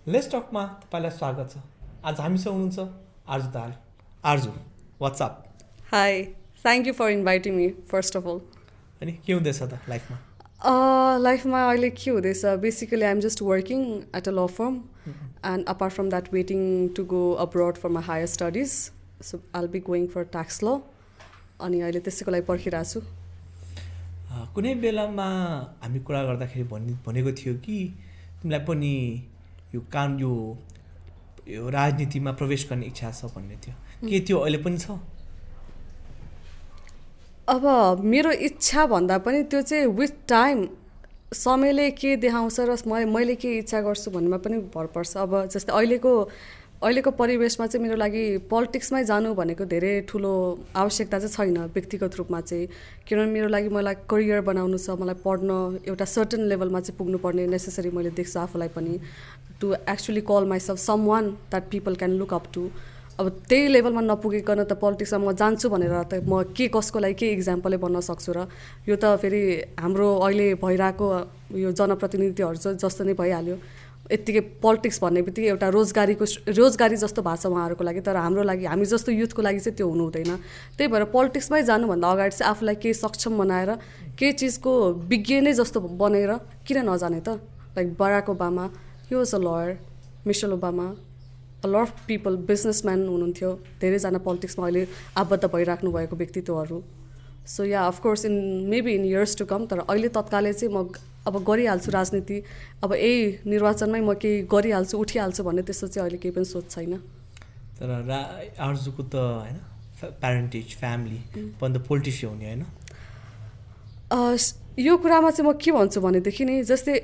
Let's टकमा तपाईँलाई स्वागत छ। आज हामीसँग हुनुहुन्छ Arju Dahal. Arju, what's up? Hi, thank you for inviting me, first of all. अनि के हुँदैछ त लाइफमा? लाइफमा अहिले के हुँदैछ, basically I'm just working at a law firm and apart from that waiting to go abroad for my higher studies, so I'll be going for tax law. अनि अहिले त्यसैको लागि पर्खिरहेको छु। कुनै बेलामा हामी कुरा गर्दाखेरि भनेको थियो कि तिमीलाई पनि यो राजनीतिमा प्रवेश गर्ने इच्छा छ भन्ने थियो। के त्यो अहिले पनि छ? अब मेरो इच्छा भन्दा पनि त्यो चाहिँ विथ टाइम समयले के देखाउँछ र मैले के इच्छा गर्छु भन्नेमा पनि भर पर्छ। अब जस्तै अहिलेको परिवेशमा चाहिँ मेरो लागि पोलिटिक्समै जानु भनेको धेरै ठुलो आवश्यकता चाहिँ छैन व्यक्तिगत रूपमा चाहिँ, किनभने मेरो लागि मलाई करियर बनाउनु छ, मलाई पढ्न एउटा सर्टन लेभलमा चाहिँ पुग्नुपर्ने नेसेसरी मैले देख्छु आफूलाई पनि, to actually call myself someone that people can look up to. अब त्यही लेभलमा नपुगिकन त पोलिटिक्समा म जान्छु भनेर त म कसको लागि के इक्जाम्पलै बन्न सक्छु र? यो त फेरि हाम्रो अहिले भइरहेको यो जनप्रतिनिधिहरू जस्तो नै भइहाल्यो। यत्तिकै पोलिटिक्स भन्ने बित्तिकै एउटा रोजगारी जस्तो भएको छ उहाँहरूको लागि, तर हाम्रो लागि, हामी जस्तो युथको लागि चाहिँ त्यो हुनु हुँदैन। त्यही भएर पोलिटिक्समै जानुभन्दा अगाडि चाहिँ आफूलाई केही सक्षम बनाएर केही चिजको विज्ञ नै जस्तो बनेर किन नजाने त? Like Barack Obama, he was a lawyer, Michelle Obama, a lot of people, businessman हुनुहुन्थ्यो, धेरैजना पोलिटिक्समा अहिले आबद्ध भइराख्नु भएको व्यक्तित्वहरू। So yeah of course maybe in years to come, तर अहिले तत्कालै चाहिँ म अब गरिहाल्छु राजनीति, अब यही निर्वाचनमै म केही गरिहाल्छु, उठिहाल्छु भन्ने त्यस्तो चाहिँ अहिले केही पनि सोच छैन। तर आर्जूको त होइन प्यारेन्टेज फ्यामिली पनि त पोलिटिसियन हुने होइन? यो कुरामा चाहिँ म के भन्छु भनेदेखि नि, जस्तै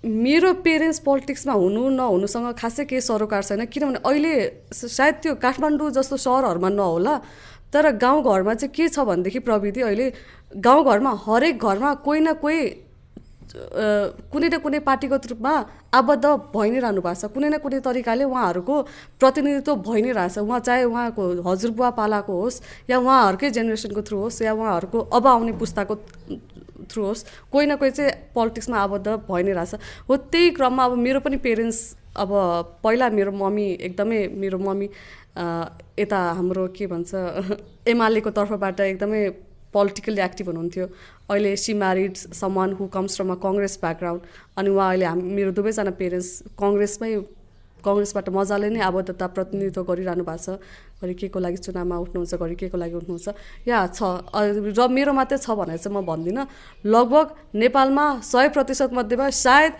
मेरो पेरेन्ट्स पोलिटिक्समा हुनु नहुनुसँग खासै केही सरोकार छैन, किनभने अहिले सायद त्यो काठमाडौँ जस्तो सहरहरूमा नहोला, तर गाउँघरमा चाहिँ के छ भनेदेखि प्रविधि अहिले गाउँघरमा हरेक घरमा कोही न कोही कुनै न कुनै पार्टीगत रूपमा आबद्ध भइ नै रहनु भएको छ। कुनै न कुनै तरिकाले उहाँहरूको प्रतिनिधित्व भइ नै रहेछ, चाहे उहाँको हजुरबुवा पालाको होस् या उहाँहरूकै जेनेरेसनको थ्रु होस् या उहाँहरूको अब आउने पुस्ताको थ्रु होस्, कोही न कोही चाहिँ पोलिटिक्समा आबद्ध भइ नै रहेछ। हो त्यही क्रममा अब मेरो पनि पेरेन्ट्स, अब पहिला मेरो मम्मी यता हाम्रो के भन्छ एमालेको तर्फबाट एकदमै पोलिटिकल्ली एक्टिभ हुनुहुन्थ्यो। अहिले she married someone who comes from a Congress background, अनि उहाँ अहिले मेरो दुवैजना पेरेन्ट्स कङ्ग्रेसबाट मजाले नै आबद्धता प्रतिनिधित्व गरिरहनु भएको छ। घरि के को लागि चुनावमा उठ्नुहुन्छ, घरि के को लागि उठ्नुहुन्छ, या छ। र मेरो मात्रै छ भनेर चाहिँ म भन्दिनँ, लगभग नेपालमा 100% मध्येमा सायद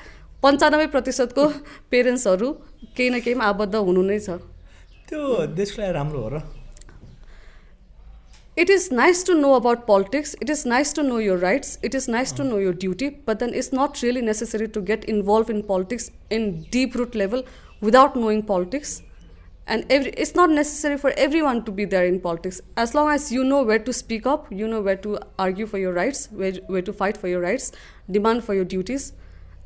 95% को पेरेन्ट्सहरू केही न केहीमा आबद्ध हुनु नै छ। त्यो देशको लागि राम्रो हो र? It is nice to know about politics, it is nice to know your rights, it is nice to know your duty, but then it's not really necessary to get involved in politics in deep root level without knowing politics. And it's not necessary for everyone to be there in politics. As long as you know where to speak up, you know where to argue for your rights, where to fight for your rights, demand for your duties,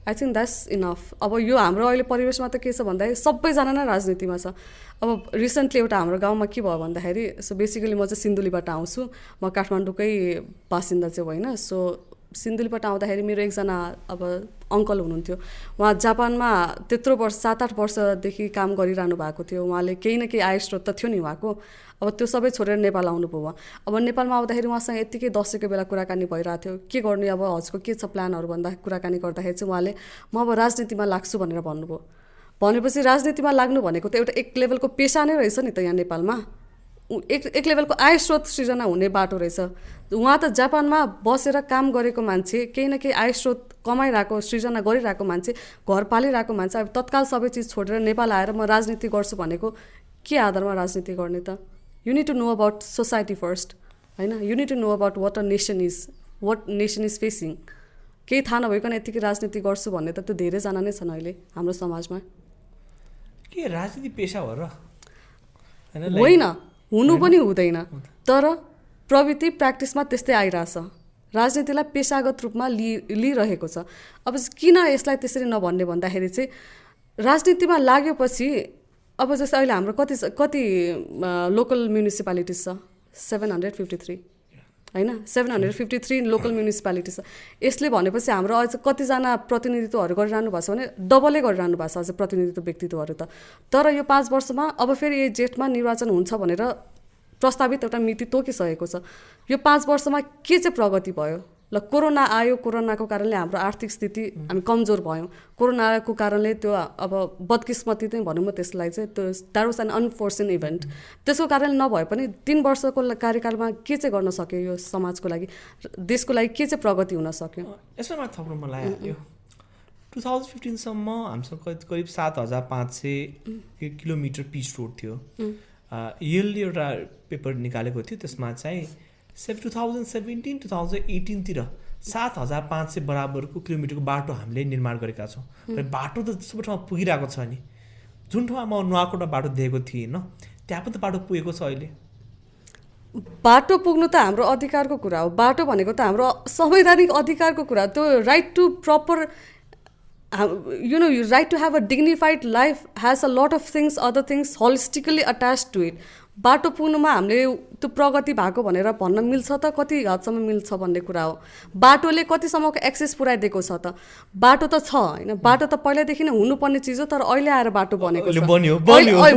I think that's enough. अब यो हाम्रो अहिले परिवेशमा त के छ भन्दाखेरि सबैजना नै राजनीतिमा छ। अब रिसेन्टली एउटा हाम्रो गाउँमा के भयो भन्दाखेरि, सो बेसिकली म चाहिँ सिन्धुलीबाट आउँछु, म काठमाडौँकै बासिन्दा चाहिँ होइन। सो सिन्धुलीबाट आउँदाखेरि मेरो एकजना अब अङ्कल हुनुहुन्थ्यो, उहाँ जापानमा त्यत्रो वर्ष 7-8 वर्षदेखि काम गरिरहनु भएको थियो। उहाँले केही न केही आय स्रोत त थियो नि उहाँको, अब त्यो सबै छोडेर नेपाल आउनुभयो। अब नेपालमा आउँदाखेरि उहाँसँग यत्तिकै दसैँको बेला कुराकानी भइरहेको थियो, के गर्ने अब हजुरको के छ प्लानहरू भन्दा कुराकानी गर्दाखेरि चाहिँ उहाँले म अब राजनीतिमा लाग्छु भनेर भन्नुभयो। भनेपछि राजनीतिमा लाग्नु भनेको त एउटा एक लेभलको पेसा नै रहेछ नि त यहाँ नेपालमा, एक लेभलको आय स्रोत सृजना हुने बाटो रहेछ। उहाँ त जापानमा बसेर काम गरेको मान्छे, केही न केही आय स्रोत कमाइरहेको, सृजना गरिरहेको मान्छे, घर पालिरहेको मान्छे, अब तत्काल सबै चिज छोडेर नेपाल आएर म राजनीति गर्छु भनेको के आधारमा राजनीति गर्ने त? You need to know about society first, होइन? You need to know about what nation is facing. केही थाहा नभइकन यत्तिकै राजनीति गर्छु भन्ने त त्यो धेरैजना नै छन् अहिले हाम्रो समाजमा। के राजनीति पेसा हो र? होइन, हुनु पनि हुँदैन, तर प्रवृत्ति प्र्याक्टिसमा त्यस्तै आइरहेछ। राजनीतिलाई पेसागत रूपमा लिइरहेको छ। अब किन यसलाई त्यसरी नभन्ने भन्दाखेरि चाहिँ राजनीतिमा लागेपछि अब जस्तै अहिले हाम्रो कति लोकल म्युनिसिपालिटिज छ? 753। होइन 753 लोकल म्युनिसिपालिटी छ यसले भनेपछि हाम्रो अझ कतिजना प्रतिनिधित्वहरू गरिरहनु भएको छ भने डबलै गरिरहनु भएको छ अझ प्रतिनिधित्व व्यक्तित्वहरू त तर यो 5 वर्षमा अब फेरि यो जेठमा निर्वाचन हुन्छ भनेर प्रस्तावित एउटा मिति तोकिसकेको छ यो 5 वर्षमा के चाहिँ प्रगति भयो ल कोरोना आयो कोरोनाको कारणले हाम्रो आर्थिक स्थिति हामी कमजोर भयौँ कोरोनाको कारणले त्यो अब बदकिस्मती चाहिँ भनौँ म त्यसलाई चाहिँ त्यो that was an unforeseen event त्यसको कारणले नभए पनि 3 वर्षको कार्यकालमा के चाहिँ गर्न सक्यो यो समाजको लागि देशको लागि के चाहिँ प्रगति हुन सक्यो यसमा मलाई थप्नु मन लाग्यो 2015 सम्म हामीसँग करिब 7500 किलोमिटर पिच रोड थियो यसले एउटा पेपर निकालेको थियो त्यसमा चाहिँ 2017-2018 तिर 7500 बराबरको किलोमिटरको बाटो हामीले निर्माण गरेका छौँ र बाटो त सबै ठाउँमा पुगिरहेको छ नि जुन ठाउँमा म नुवाकोटमा बाटो देखेको थिएँ त्यहाँ पनि त बाटो पुगेको छ अहिले बाटो पुग्नु त हाम्रो अधिकारको कुरा हो बाटो भनेको त हाम्रो संवैधानिक अधिकारको कुरा त्यो right to proper you right to have a dignified life has a lot of things other things holistically attached to it बाटो पुग्नुमा हामीले त्यो प्रगति भएको भनेर भन्न मिल्छ त कति हदसम्म मिल्छ भन्ने कुरा हो बाटोले कतिसम्मको एक्सेस पुऱ्याइदिएको छ त बाटो त छ होइन बाटो त पहिल्यैदेखि नै हुनुपर्ने चिज हो तर अहिले आएर बाटो बनेको छ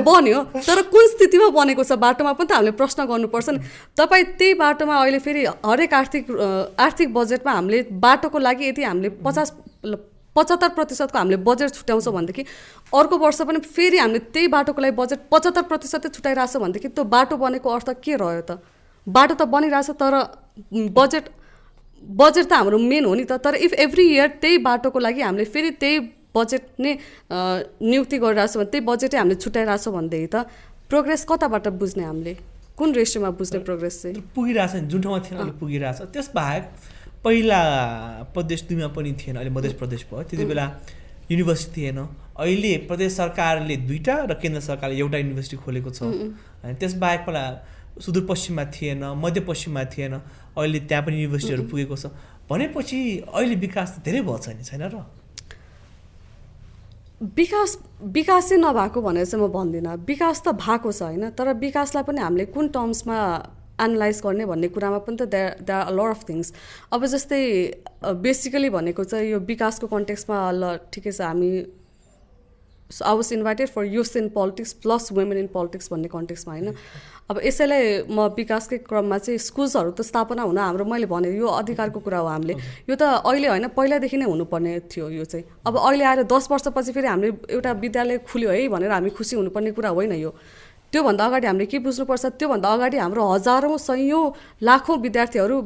बन्यो तर कुन स्थितिमा बनेको छ बाटोमा पनि त हामीले प्रश्न गर्नुपर्छ नि तपाईँ त्यही बाटोमा अहिले फेरि हरेक आर्थिक बजेटमा हामीले बाटोको लागि यदि हामीले 75% हामीले बजेट छुट्याउँछौँ भनेदेखि अर्को वर्ष पनि फेरि हामीले त्यही बाटोको लागि बजेट 75% छुट्याइरहेछ भनेदेखि त्यो बाटो बनेको अर्थ के रह्यो त बाटो त बनिरहेछ तर बजेट त हाम्रो मेन हो नि त तर इफ एभ्री इयर त्यही बाटोको लागि हामीले फेरि त्यही बजेट नै नियुक्ति गरिरहेछौँ भने त्यही बजेटै हामीले छुट्याइरहेछौँ भनेदेखि त प्रोग्रेस कताबाट बुझ्ने हामीले कुन रेसियोमा बुझ्ने प्रोग्रेस चाहिँ पुगिरहेछ नि जुन ठाउँमा थिएन अहिले पुगिरहेछ त्यसबाहेक पहिला प्रदेश 2मा पनि थिएन अहिले मध्य प्रदेश भयो त्यति बेला युनिभर्सिटी थिएन अहिले प्रदेश सरकारले 2टा र केन्द्र सरकारले एउटा युनिभर्सिटी खोलेको छ त्यसबाहेक पहिला सुदूरपश्चिममा थिएन मध्यपश्चिममा थिएन अहिले त्यहाँ पनि युनिभर्सिटीहरू पुगेको छ भनेपछि अहिले विकास त धेरै भएको छ नि छैन र विकास चाहिँ नभएको भनेर चाहिँ म भन्दिनँ विकास त भएको छ होइन तर विकासलाई पनि हामीले कुन टर्म्समा एनालाइज गर्ने भन्ने कुरामा पनि त there are a lot of things अब जस्तै बेसिकली भनेको चाहिँ यो विकासको कन्टेक्स्टमा ल ठिकै छ हामी I was invited for youth in politics plus women in politics भन्ने कन्टेक्स्टमा होइन अब यसैलाई म विकासकै क्रममा चाहिँ स्कुल्सहरू त स्थापना हुन हाम्रो मैले भने यो अधिकारको कुरा हो हामीले यो त अहिले होइन पहिलादेखि नै हुनुपर्ने थियो यो चाहिँ अब अहिले आएर 10 वर्षपछि फेरि हामीले एउटा विद्यालय खुल्यो है भनेर हामी खुसी हुनुपर्ने कुरा होइन यो त्योभन्दा अगाडि हामीले के बुझ्नुपर्छ त्योभन्दा अगाडि हाम्रो हजारौँ सयौँ लाखौँ विद्यार्थीहरू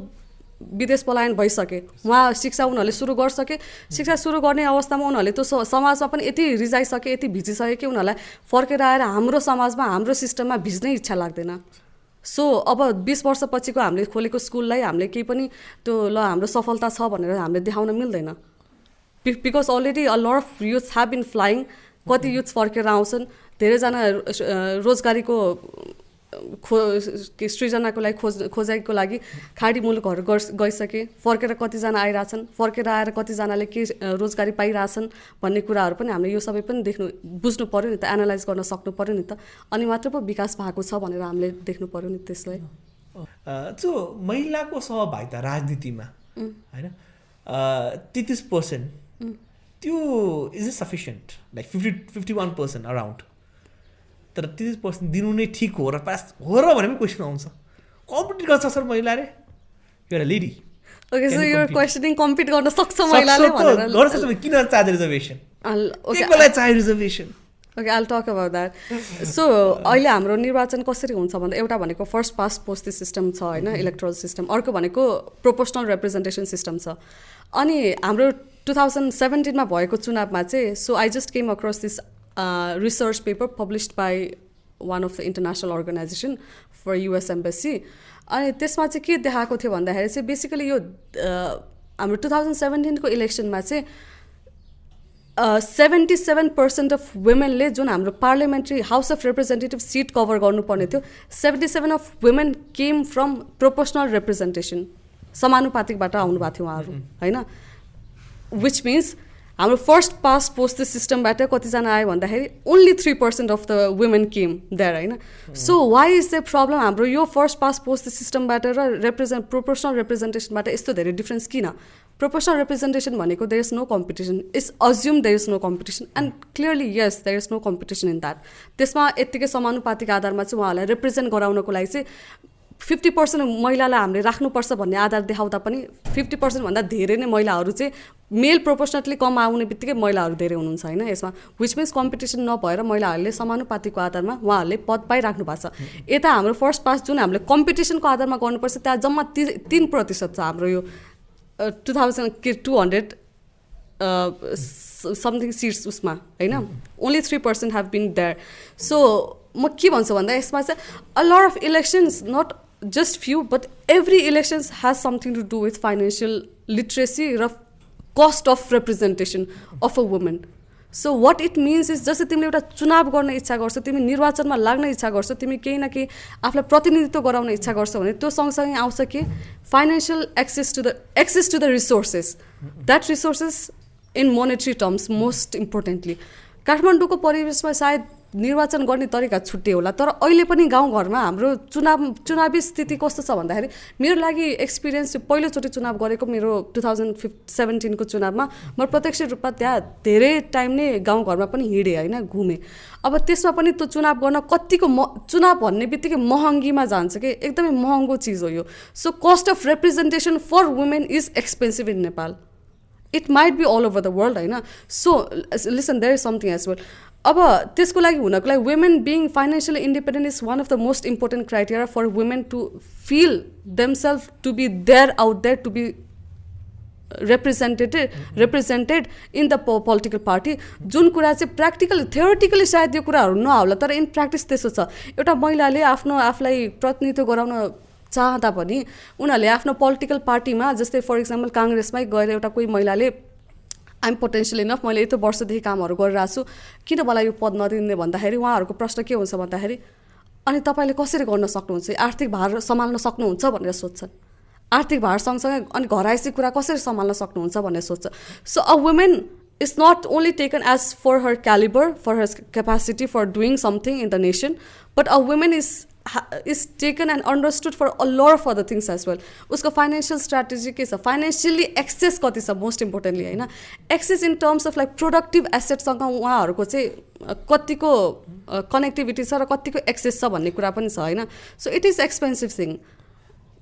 विदेश पलायन भइसके उहाँ शिक्षा उनीहरूले सुरु गरिसके शिक्षा सुरु गर्ने अवस्थामा उनीहरूले त्यो समाजमा पनि यति रिजाइसके यति भिजिसके कि उनीहरूलाई फर्केर आएर हाम्रो समाजमा हाम्रो सिस्टममा भिज्नै इच्छा लाग्दैन सो अब 20 वर्षपछिको हामीले खोलेको स्कुललाई हामीले केही पनि त्यो ल हाम्रो सफलता छ भनेर हामीले देखाउन मिल्दैन because already a lot of youth have been flying कति युथ फर्केर आउँछन् धेरैजना रोजगारीको सृजनाको लागि खोजाइको लागि खाडी मुलुकहरू गइसके फर्केर कतिजना आइरहेछन् फर्केर आएर कतिजनाले के रोजगारी पाइरहेछन् भन्ने कुराहरू पनि हामीले यो सबै पनि बुझ्नु पऱ्यो नि त एनालाइज गर्न सक्नु पऱ्यो नि त अनि मात्र पो विकास भएको छ भनेर हामीले देख्नु पऱ्यो नि त्यसलाई जो महिलाको सहभागिता राजनीतिमा होइन 33% त्यो is it sufficient like 51% around तर 30% दिनु नै ठिक हो र पास हो र भने पनि क्वेसन आउँछ कम्पिट गर्न सक्छ महिलाले एउटा lady okay so you are questioning compete गर्न सक्छ महिलाले भनेर गर्न सक्छ किन चाहे रिजर्भेसन के मलाई चाहे reservation okay I will talk about that so अहिले हाम्रो निर्वाचन कसरी हुन्छ भन्दा एउटा भनेको फर्स्ट पास्ट पोस्ट सिस्टम छ होइन इलेक्ट्रल सिस्टम अर्को भनेको प्रोपोर्सनल रिप्रेजेन्टेसन सिस्टम छ अनि हाम्रो 2017मा भएको चुनावमा चाहिँ so I just came across this research paper published by one of the international organization for US embassy अनि त्यसमा चाहिँ के देखाएको थियो भन्दाखेरि चाहिँ बेसिकली यो हाम्रो 2017 को इलेक्सनमा चाहिँ 77% अफ वुमेनले जुन हाम्रो parliamentary house of representative seat cover गर्नुपर्ने थियो 77 of women came from proportional representation समानुपातिकबाट आउनु भएको थियो उहाँहरू होइन विच मिन्स हाम्रो फर्स्ट पास पोस्ट सिस्टमबाट कतिजना आयो भन्दाखेरि only 3% of the women came there होइन so why is the problem हाम्रो यो फर्स्ट पास पोस्ट सिस्टमबाट र प्रोपोर्सनल रिप्रेजेन्टेसनबाट यस्तो धेरै डिफ्रेन्स किन प्रोपोर्सनल रिप्रेजेन्टेसन भनेको there is no competition it's assume there is no competition and clearly yes there is no competition in that त्यसमा यत्तिकै समानुपातिक आधारमा चाहिँ उहाँहरूलाई रिप्रेजेन्ट गराउनको लागि चाहिँ 50% महिलालाई हामीले राख्नुपर्छ भन्ने आधार देखाउँदा पनि 50% भन्दा धेरै नै महिलाहरू चाहिँ मेल प्रोपोर्सनली कम आउने बित्तिकै महिलाहरू धेरै हुनुहुन्छ होइन यसमा विच मिन्स कम्पिटिसन नभएर महिलाहरूले समानुपातिको आधारमा उहाँहरूले पद पाइराख्नु भएको छ यता हाम्रो फर्स्ट पास जुन हामीले कम्पिटिसनको आधारमा गर्नुपर्छ त्यहाँ जम्मा 3% छ हाम्रो यो 2200 समथिङ सिट्स उसमा होइन only 3% have been there so म के भन्छु भन्दा यसमा चाहिँ a lot of elections not just few but every elections has something to do with financial literacy र cost of representation of a woman so what it means is जस्तै तिमीले एउटा चुनाव गर्न इच्छा गर्छौ तिमी निर्वाचनमा लाग्न इच्छा गर्छौ तिमी केही न केही आफूलाई प्रतिनिधित्व गराउन इच्छा गर्छौ भने त्यो सँगसँगै आउँछ कि financial access to the resources that resources in monetary terms most importantly काठमाडौँको परिवेशमा सायद निर्वाचन गर्ने तरिका छुट्टै होला तर अहिले पनि गाउँघरमा हाम्रो चुनावी स्थिति कस्तो छ भन्दाखेरि मेरो लागि एक्सपिरियन्स पहिलोचोटि चुनाव गरेको मेरो 2017 को चुनावमा म प्रत्यक्ष रूपमा त्यहाँ धेरै टाइम नै गाउँघरमा पनि हिँडेँ होइन घुमेँ अब त्यसमा पनि त्यो चुनाव गर्न कतिको चुनाव भन्ने बित्तिकै महँगीमा जान्छ कि एकदमै महँगो चिज हो यो so cost of representation for women is expensive in Nepal it might be all over the world होइन so listen there is something as well अब त्यसको लागि हुनको लागि women being financially independent is one of the most important criteria for women to feel themselves to be there out there to be represented in the political party जुन कुरा चाहिँ practical theoretically सायद यो कुराहरू नहोला तर इन प्र्याक्टिस त्यसो छ एउटा महिलाले आफूलाई प्रतिनिधित्व गराउन चाहँदा पनि उनीहरूले आफ्नो पोलिटिकल पार्टीमा जस्तै फर इक्जाम्पल काङ्ग्रेसमै गएर एउटा कोही महिलाले आइएम पोटेन्सियल इनफ मैले यत्रो वर्षदेखि कामहरू गरिरहेको छु किन मलाई यो पद नदिने भन्दाखेरि उहाँहरूको प्रश्न के हुन्छ भन्दाखेरि अनि तपाईँले कसरी गर्न सक्नुहुन्छ आर्थिक भार सम्हाल्न सक्नुहुन्छ भनेर सोध्छन् आर्थिक भार सँगसँगै अनि घरायसी कुरा कसरी सम्हाल्न सक्नुहुन्छ भनेर सोध्छ so a women is not only taken as for her calibre for her capacity for doing something in the nation but a women is taken and understood for a lot of other things as well उसको financial strategy के छ financially access कति छ most importantly होइन access in terms of like productive एसेटसँग उहाँहरूको चाहिँ कतिको कनेक्टिभिटी छ र कतिको एक्सेस छ भन्ने कुरा पनि छ होइन so it is expensive thing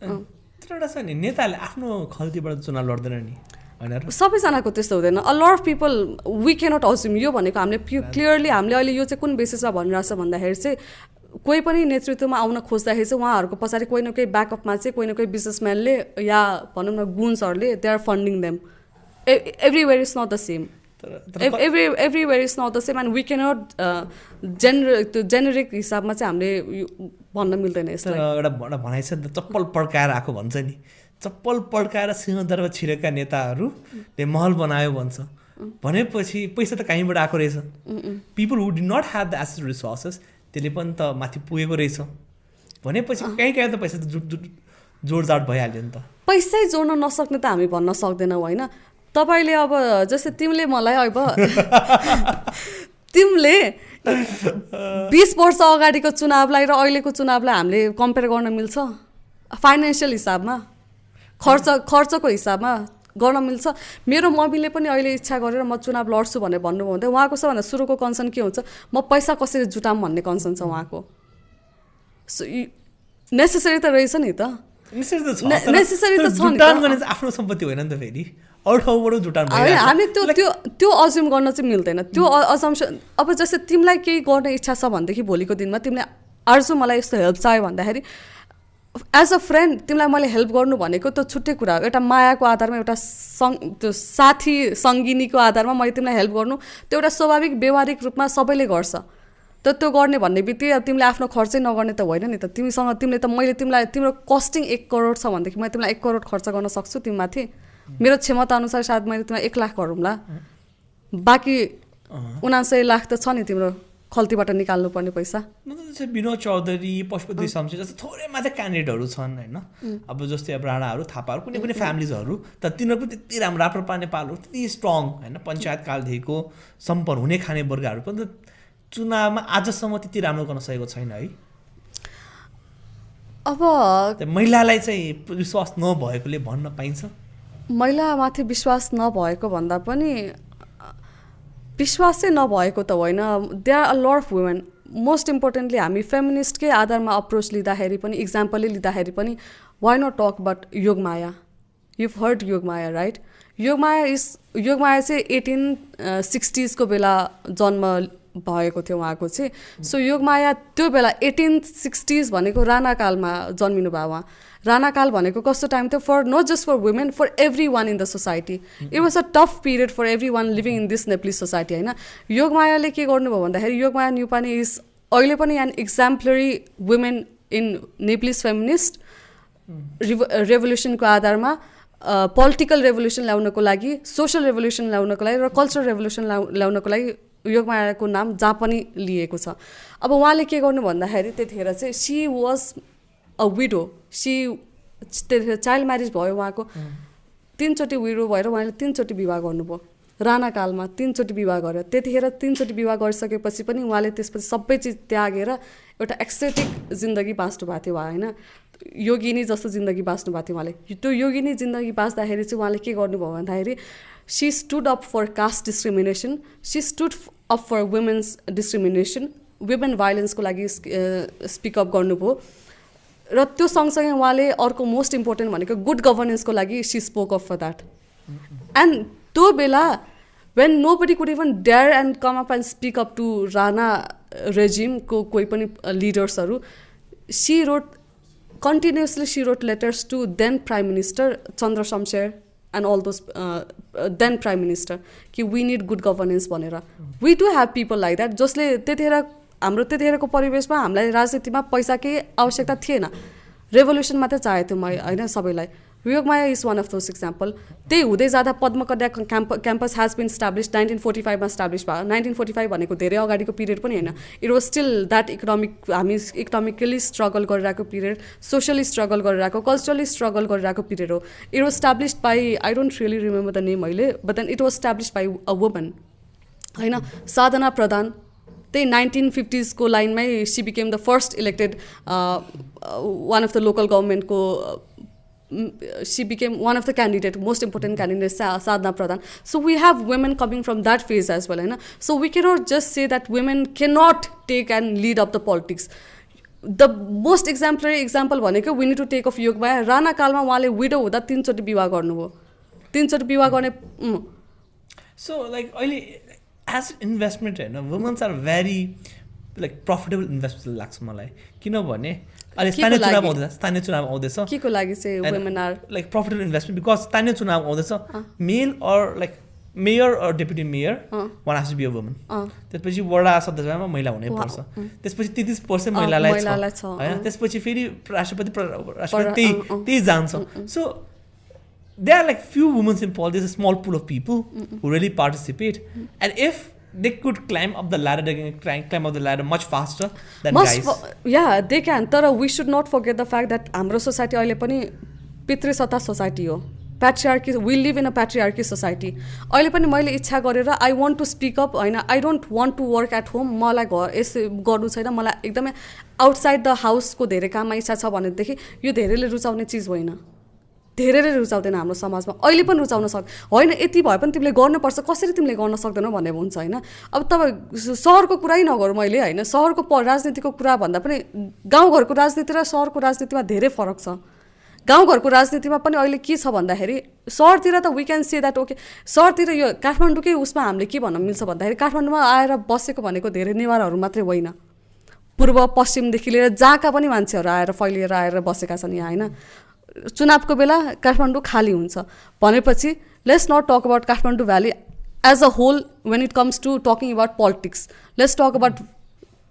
एउटा छ नि नेताले आफ्नो खल्तीबाट चुनाव लड्दैन नि होइन सबैजनाको त्यस्तो हुँदैन a lot of people we cannot assume यो भनेको हामीले क्लियरली हामीले अहिले यो चाहिँ कुन बेसिसमा भनिरहेछ भन्दाखेरि चाहिँ कोही पनि नेतृत्वमा आउन खोज्दाखेरि चाहिँ उहाँहरूको पछाडि कोही न कोही ब्याकअपमा चाहिँ कोही न कोही बिजनेसम्यानले या भनौँ न गुन्सहरूले they are funding them everywhere is not the same everywhere is not the same and we cannot generic हिसाबमा चाहिँ हामीले भन्न मिल्दैन यसलाई एउटा भनाइ छ नि त चप्पल पड्काएर आएको भन्छ नि चप्पल पड्काएर सिंहदरबार छिरेका नेताहरूले महल बनायो भन्छ भनेपछि पैसा त कहीँबाट आएको रहेछ people who do not have the access resources त्यसले पनि त माथि पुगेको रहेछ भनेपछि कहीँ त पैसा त जोडजाड भइहाल्यो नि त पैसै जोड्न नसक्ने त हामी भन्न सक्दैनौँ होइन तपाईँले अब जस्तै तिमीले मलाई अब तिमीले 20 वर्ष अगाडिको चुनावलाई र अहिलेको चुनावलाई हामीले कम्पेयर गर्न मिल्छ फाइनेन्सियल हिसाबमा खर्चको हिसाबमा गर्न मिल्छ मेरो मम्मीले पनि अहिले इच्छा गरेर म चुनाव लड्छु भनेर भन्नुभयो भने उहाँको सबभन्दा सुरुको कन्सर्न के हुन्छ म पैसा कसरी जुटाम भन्ने कन्सर्न छ उहाँको सो नेसेसरी त रहेछ नि त नेसेसरी त छ नि आफ्नो सम्पत्ति होइन नि त फेरि अरू ठाउँबाट जुटान हामी त्यो अज्युम गर्न चाहिँ मिल्दैन त्यो अजम्सन अब जस्तै तिमीलाई केही गर्ने इच्छा छ भनेदेखि भोलिको दिनमा तिमीले आर्जु मलाई यस्तो हेल्प चाहियो भन्दाखेरि एज अ फ्रेन्ड तिमीलाई मैले हेल्प गर्नु भनेको त्यो छुट्टै कुरा हो एउटा मायाको आधारमा एउटा त्यो साथी सङ्गिनीको आधारमा मैले तिमीलाई हेल्प गर्नु त्यो एउटा स्वाभाविक व्यवहारिक रूपमा सबैले गर्छ त त्यो गर्ने भन्ने बित्तिकै तिमीले आफ्नो खर्चै नगर्ने त होइन नि त तिमीले त मैले तिमीलाई तिम्रो कस्टिङ 1 करोड छ भनेदेखि मैले तिमीलाई 1 करोड खर्च गर्न सक्छु तिमीमाथि मेरो क्षमता अनुसार सायद मैले तिमीलाई 1 लाख गरौँला बाँकी 79 लाख त छ नि तिम्रो खल्तीबाट निकाल्नु पर्ने पैसा विनोद चौधरी पशुपति शमशेर जस्तो थोरै मात्रै क्यान्डिडेटहरू छन् होइन अब जस्तै अब राणाहरू थापाहरू कुनै कुनै फ्यामिलीजहरू तर तिनीहरू पनि त्यति राप्रोपा नेपालहरू त्यति स्ट्रङ होइन पञ्चायतकालदेखिको सम्पन्न हुने खाने वर्गहरू पनि त चुनावमा आजसम्म त्यति राम्रो गर्न सकेको छैन है अब महिलालाई चाहिँ विश्वास नभएकोले भन्न पाइन्छ महिलामाथि विश्वास नभएको भन्दा पनि विश्वासै नभएको त होइन there are a lot of women most importantly हामी फेमिनिस्टकै आधारमा अप्रोच लिँदाखेरि पनि इक्जाम्पलै लिँदाखेरि पनि why not talk but Yogmaya you've heard Yogmaya right Yogmaya चाहिँ 1860s को बेला जन्म भएको थियो उहाँको चाहिँ सो योगमाया त्यो बेला 1860s भनेको राणाकालमा जन्मिनु भयो उहाँ राणाकाल भनेको कस्तो टाइम थियो for not just for women for everyone in the society it was a tough period for everyone living in this Nepalese society होइन योगमायाले के गर्नुभयो भन्दाखेरि योगमाया न्युपाने इज अहिले पनि an exemplary women in Nepalese feminist रेभोल्युसनको आधारमा political revolution ल्याउनको लागि सोसल रेभोल्युसन ल्याउनको लागि र कल्चरल रेभोल्युसन ल्याउनको लागि योगमायाको नाम जहाँ पनि लिएको छ अब उहाँले के गर्नु भन्दाखेरि त्यतिखेर चाहिँ सी वाज अ विडो त्यतिखेर चाइल्ड म्यारिज भयो उहाँको 3 चोटि विडो भएर उहाँले 3 चोटि विवाह गर्नुभयो राणाकालमा 3 चोटि विवाह गर्यो त्यतिखेर 3 चोटि विवाह गरिसकेपछि पनि उहाँले त्यसपछि सबै चिज त्यागेर एउटा एक्सेटिक जिन्दगी बाँच्नु भएको थियो उहाँ होइन योगिनी जस्तो जिन्दगी बाँच्नु भएको थियो उहाँले त्यो योगिनी जिन्दगी बाँच्दाखेरि चाहिँ उहाँले के गर्नुभयो भन्दाखेरि she stood up for caste discrimination she stood up for women's discrimination women भाइलेन्सको लागि स्पिकअप गर्नुभयो र त्यो सँगसँगै उहाँले अर्को मोस्ट इम्पोर्टेन्ट भनेको गुड गभर्नेन्सको लागि she spoke up for that and त्यो बेला when nobody could even dare and come up and speak up to Rana रेजिमको कोही पनि लिडर्सहरू she wrote continuously she wrote letters to then prime minister Chandra Shamsher and all those then prime minister कि we need good governance भनेर we do have people like that जसले त्यतिखेर हाम्रो त्यतिखेरको परिवेशमा हामीलाई राजनीतिमा पैसाकै आवश्यकता थिएन रेभोल्युसन मात्रै चाहिएको थियो होइन सबैलाई Yogmaya is one of those example त्यही हुँदै जाँदा Padmakanya campus has been establish 1945मा स्टाब्लिस भयो 1945 भनेको धेरै अगाडिको पिरियड पनि होइन इट वाज स्टिल द्याट हामी इकोनोमिकली स्ट्रगल गरिरहेको पिरियड सोसियली स्ट्रगल गरिरहेको कल्चरली स्ट्रगल गरिरहेको पिरियड हो it was established by I don't really remember the name अहिले but then it was established by a woman होइन साधना प्रधान त्यही 1950s को लाइनमै she became the first elected one of the local गभर्मेन्टको she became one of the candidate most important candidates Sadhana Pradhan so we have women coming from that phase as well right? So we cannot just say that women cannot take and lead up the politics the most exemplary example भनेको we need to take of Yogmaya Rana कालमा उहाँले window हुँदा 3 चोटि विवाह गर्नुभयो 3 चोटि विवाह गर्ने so like अहिले as investment होइन women are very like profitable investment लाग्छ मलाई किनभने अहिले स्थानीय चुनाव आउँदैछ के को लागि चाहिँ women are like profitable investment because स्थानीय चुनाव आउँदैछ male or like mayor or deputy mayor one has to be a woman त्यसपछि वडा सदस्यमा महिला हुनैपर्छ त्यसपछि 33% महिलालाई छ होइन त्यसपछि फेरि राष्ट्रपति त्यही जान्छ so they are like few women's in politics small pool of people who really participate and if they could climb up the ladder, they can climb up the ladder much faster than guys. Yeah, they can. But we should not forget the fact that our society अहिले पनि पितृसत्ता society हो patriarchy we live in a patriarchy society अहिले पनि मैले इच्छा गरेर I want to speak up होइन I don't want to work at home मलाई घर यसो गर्नु छैन मलाई एकदमै आउटसाइड द हाउसको धेरै काम इच्छा छ भनेदेखि यो धेरैले रुचाउने चिज होइन धेरैले रुचाउँदैन हाम्रो समाजमा अहिले पनि रुचाउन होइन यति भए पनि तिमीले गर्नुपर्छ कसरी तिमीले गर्न सक्दैनौ भन्ने हुन्छ होइन अब तपाईँ सहरको कुरै नगरौँ मैले होइन सहरको राजनीतिको कुरा भन्दा पनि गाउँघरको राजनीति र सहरको राजनीतिमा धेरै फरक छ गाउँघरको राजनीतिमा पनि अहिले के छ भन्दाखेरि सहरतिर त we can say that okay सहरतिर यो काठमाडौँकै उसमा हामीले के भन्न मिल्छ भन्दाखेरि काठमाडौँमा आएर बसेको भनेको धेरै नेवारहरू मात्रै होइन पूर्व पश्चिमदेखि लिएर जहाँका पनि मान्छेहरू आएर फैलिएर आएर बसेका छन् यहाँ होइन चुनावको बेला काठमाडौँ खाली हुन्छ भनेपछि let's not talk about Kathmandu valley as a whole when it comes to talking about politics let's talk about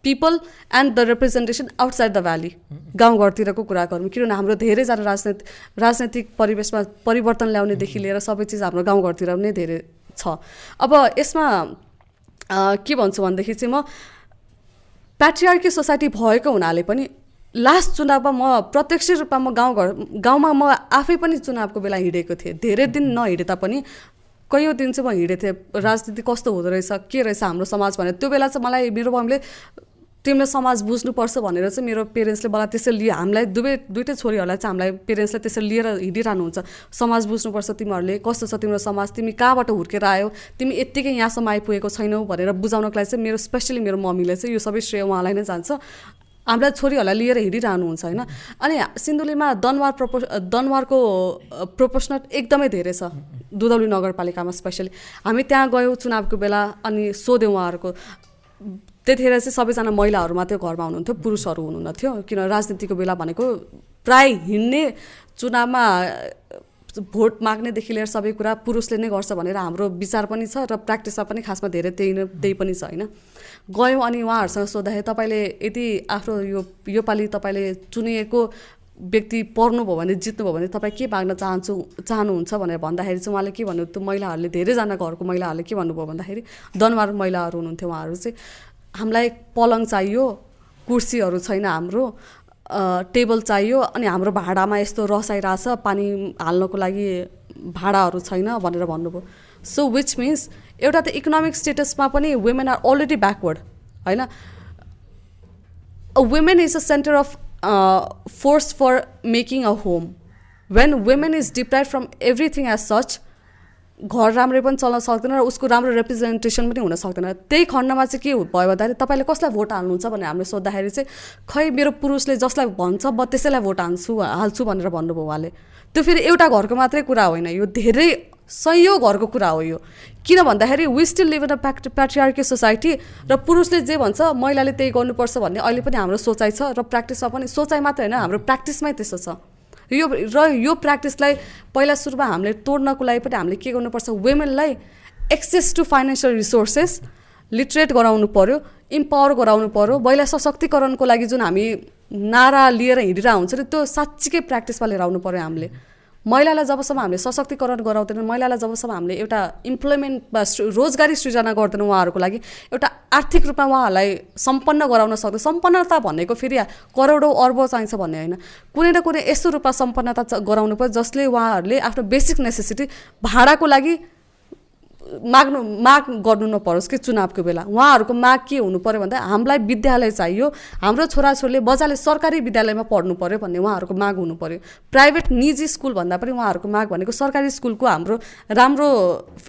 people and the representation outside the valley गाउँघरतिरको कुरा गरौँ किनभने हाम्रो धेरैजना राजनैतिक परिवेशमा परिवर्तन ल्याउनेदेखि लिएर सबै चिज हाम्रो गाउँघरतिर नै धेरै छ अब यसमा के भन्छु भनेदेखि चाहिँ म प्याट्रिआर्की सोसाइटी भएको हुनाले पनि लास्ट चुनावमा म प्रत्यक्ष रूपमा म गाउँमा म आफै पनि चुनावको बेला हिँडेको थिएँ। धेरै दिन नहिँडे तापनि कैयौँ दिन चाहिँ म हिँडेको थिएँ, राजनीति कस्तो हुँदो रहेछ, के रहेछ हाम्रो समाज भनेर। त्यो बेला चाहिँ मलाई मेरो मम्मीले तिमीले समाज बुझ्नुपर्छ भनेर चाहिँ मेरो पेरेन्ट्सले मलाई त्यसरी लिए, हामीलाई दुइटै छोरीहरूलाई चाहिँ हामीलाई पेरेन्ट्सले त्यसरी लिएर हिँडिरहनुहुन्छ। समाज बुझ्नुपर्छ तिमीहरूले, कस्तो छ तिम्रो समाज, तिमी कहाँबाट हुर्केर आयो, तिमी यत्तिकै यहाँसम्म आइपुगेको छैनौ भनेर बुझाउनको लागि चाहिँ मेरो स्पेसली मेरो मम्मीले चाहिँ यो सबै श्रेय उहाँलाई नै जान्छ। हामीलाई छोरीहरूलाई लिएर हिँडिरहनुहुन्छ होइन। अनि सिन्धुलीमा दनवारको प्रोपोर्सनल एकदमै धेरै छ, दुधौली नगरपालिकामा स्पेसली। हामी त्यहाँ गयौँ चुनावको बेला अनि सोध्यौँ उहाँहरूको। त्यतिखेर चाहिँ सबैजना महिलाहरू मात्रै घरमा हुनुहुन्थ्यो, पुरुषहरू हुनुहुन्न थियो, किन राजनीतिको बेला भनेको प्राय हिँड्ने चुनावमा भोट माग्नेदेखि लिएर सबै कुरा पुरुषले नै गर्छ भनेर हाम्रो विचार पनि छ र प्र्याक्टिसमा पनि खासमा धेरै त्यही पनि छ होइन। गयौँ अनि उहाँहरूसँग सोद्धाखेरि तपाईँले यदि आफ्नो यो पालि तपाईँले चुनिएको व्यक्ति पर्नुभयो भने, जित्नुभयो भने तपाईँ के माग्न चाहनुहुन्छ भनेर भन्दाखेरि चाहिँ उहाँले के भन्नु, त्यो महिलाहरूले धेरैजना घरको महिलाहरूले के भन्नुभयो भन्दाखेरि, दनवार महिलाहरू हुनुहुन्थ्यो उहाँहरू चाहिँ, हामीलाई पलङ चाहियो, कुर्सीहरू छैन, हाम्रो टेबल चाहियो, अनि हाम्रो भाँडामा यस्तो रस आइरहेछ, पानी हाल्नको लागि भाँडाहरू छैन भनेर भन्नुभयो। सो विच मिन्स एउटा त इकोनोमिक स्टेटसमा पनि वुमेन आर अलरेडी ब्याकवर्ड होइन। Women is a centre of force for making a home. When women is deprive from everything as such, घर राम्रै पनि चल्न सक्दैन र उसको राम्रो रिप्रेजेन्टेसन पनि हुन सक्दैन। त्यही खण्डमा चाहिँ के भयो भन्दाखेरि तपाईँले कसलाई भोट हाल्नुहुन्छ भनेर हामीले सोद्धाखेरि चाहिँ खै मेरो पुरुषले जसलाई भन्छ म त्यसैलाई भोट हाल्छु भनेर भन्नुभयो उहाँले। त्यो फेरि एउटा घरको मात्रै कुरा होइन, यो धेरै सयौँ घरको कुरा हो यो। किन भन्दाखेरि we still live in a patriarchy society र पुरुषले जे भन्छ महिलाले त्यही गर्नुपर्छ भन्ने अहिले पनि हाम्रो सोचाइ छ र प्र्याक्टिसमा पनि सोचाइ मात्रै होइन, हाम्रो प्र्याक्टिसमै त्यस्तो छ। यो प्र्याक्टिसलाई पहिला सुरुमा हामीले तोड्नको लागि पनि हामीले के गर्नुपर्छ, वुमेनलाई access to financial resources literate गराउनु पर्यो, इम्पावर गराउनु पर्यो। महिला सशक्तिकरणको लागि जुन हामी नारा लिएर हिँडिरहेको हुन्छ नि, त्यो साँच्चीकै प्र्याक्टिसमा लिएर आउनु पर्यो हामीले। महिलालाई जबसम्म हामीले सशक्तिकरण गराउँदैनौँ, महिलालाई जबसम्म हामीले एउटा इम्प्लोइमेन्ट वा रोजगारी सृजना गर्दैनौँ, उहाँहरूको लागि एउटा आर्थिक रूपमा उहाँहरूलाई सम्पन्न गराउन सक्दैन। सम्पन्नता भनेको फेरि करोडौँ अर्बौँ चाहिन्छ भन्ने होइन, कुनै न कुनै यस्तो रूपमा सम्पन्नता गराउनु पर्यो जसले उहाँहरूले आफ्नो बेसिक नेसेसिटी भाडाको लागि माग गर्नु नपरोस् कि चुनावको बेला। उहाँहरूको माग के हुनु पऱ्यो भन्दा हामीलाई विद्यालय चाहियो, हाम्रो छोराछोरीले मजाले सरकारी विद्यालयमा पढ्नु पऱ्यो भन्ने उहाँहरूको माग हुनु पऱ्यो। प्राइभेट निजी स्कुल भन्दा पनि उहाँहरूको माग भनेको सरकारी स्कुलको हाम्रो राम्रो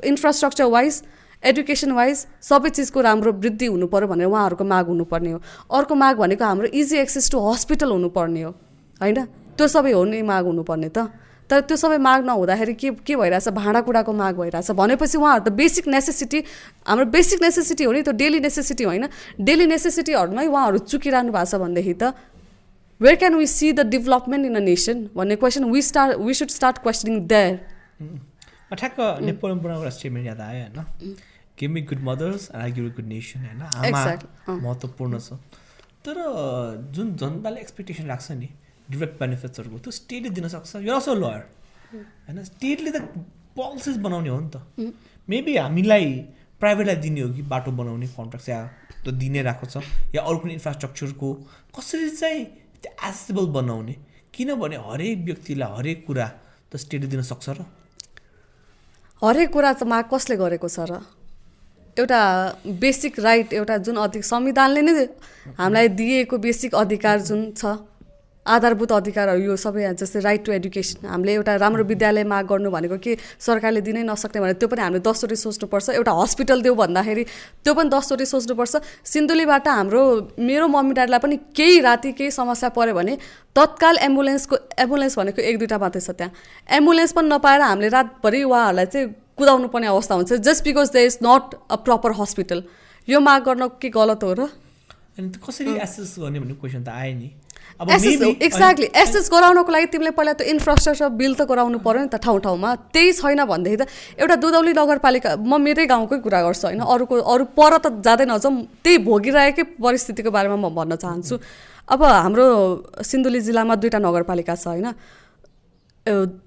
इन्फ्रास्ट्रक्चर वाइज, एडुकेसन वाइज सबै चिजको राम्रो वृद्धि हुनु पऱ्यो भनेर उहाँहरूको माग हुनुपर्ने हो। अर्को माग भनेको हाम्रो इजी एक्सेस टु हस्पिटल हुनुपर्ने हो होइन, त्यो सबै हो नि माग हुनुपर्ने त। तर त्यो सबै माग नहुँदाखेरि के भइरहेछ, भाँडाकुँडाको माग भइरहेछ भनेपछि उहाँहरू त बेसिक नेसेसिटी, हाम्रो बेसिक नेसेसिटी हो नि, त्यो डेली नेसेसिटी होइन, डेली नेसेसिटीहरूमै उहाँहरू चुकिरहनु भएको छ भनेदेखि त where can we see the development in a nation भन्ने question we should start questioning there. ठ्याक्क नेपोलियन बोनापार्टको स्टेटमेन्ट याद आयो होइन, give me good mothers and I give you good nation होइन, आमा महत्त्वपूर्ण छ। तर जुन जनताले एक्सपेक्टेसन राख्छ नि डिरेक्ट बेनिफिट्सहरूको, त्यो स्टेटले दिन सक्छ। यो अल्सो लयर होइन, स्टेटले त पोलिसिज बनाउने हो नि त। मेबी हामीलाई प्राइभेटलाई दिने हो कि बाटो बनाउने कन्ट्र्याक्ट या त्यो दिने राखेको छ, या अरू कुनै इन्फ्रास्ट्रक्चरको कसरी चाहिँ त्यो एसेसेबल बनाउने, किनभने हरेक व्यक्तिलाई हरेक कुरा त स्टेटले दिन सक्छ र हरेक कुरा त माग कसले गरेको छ र? एउटा बेसिक राइट, एउटा जुन संविधानले नै हामीलाई दिएको बेसिक अधिकार जुन छ, आधारभूत अधिकारहरू यो सबै जस्तै राइट टु एडुकेसन, हामीले एउटा राम्रो विद्यालय माग गर्नु भनेको के सरकारले दिनै नसक्ने भने त्यो पनि हामीले 10 चोटि सोच्नुपर्छ। एउटा हस्पिटल देऊ भन्दाखेरि त्यो पनि 10 चोटि सोच्नुपर्छ। सिन्धुलीबाट मेरो मम्मी ड्याडीलाई पनि केही राति केही समस्या पऱ्यो भने तत्काल एम्बुलेन्स भनेको 1-2टा मात्रै छ त्यहाँ, एम्बुलेन्स पनि नपाएर हामीले रातभरि उहाँहरूलाई चाहिँ कुदाउनु पर्ने अवस्था हुन्छ just because there is not a proper hospital. यो माग गर्न के गलत हो र? अनि कसरी एसेस गर्ने भन्ने क्वेसन त आयो नि। एक्ज्याक्टली, एसेस गराउनको लागि तिमीले पहिला त्यो इन्फ्रास्ट्रक्चर बिल त गराउनु पऱ्यो नि त ठाउँ ठाउँमा। त्यही छैन भनेदेखि त एउटा दुधौली नगरपालिका, म मेरै गाउँकै कुरा गर्छु होइन, अरू पर त जाँदै नजाउँ, त्यही भोगिरहेकै परिस्थितिको बारेमा म भन्न चाहन्छु। अब हाम्रो सिन्धुली जिल्लामा 2टा नगरपालिका छ होइन,